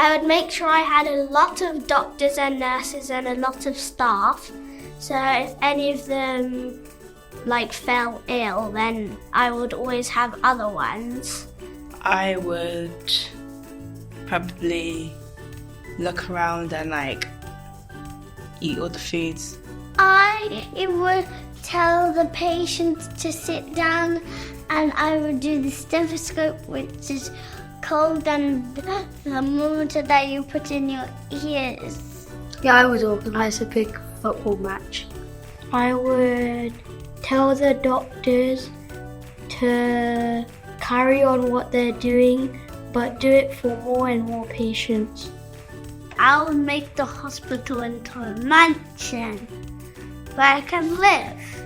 I would make sure I had a lot of doctors and nurses and a lot of staff. So if any of them fell ill, then I would always have other ones. I would probably look around and eat all the foods. I would tell the patient to sit down, and I would do the stethoscope, which is cold, and the thermometer that you put in your ears. Yeah, I would organise a big football match. I would tell the doctors to carry on what they're doing, but do it for more and more patients. I would make the hospital into a mansion where I can live.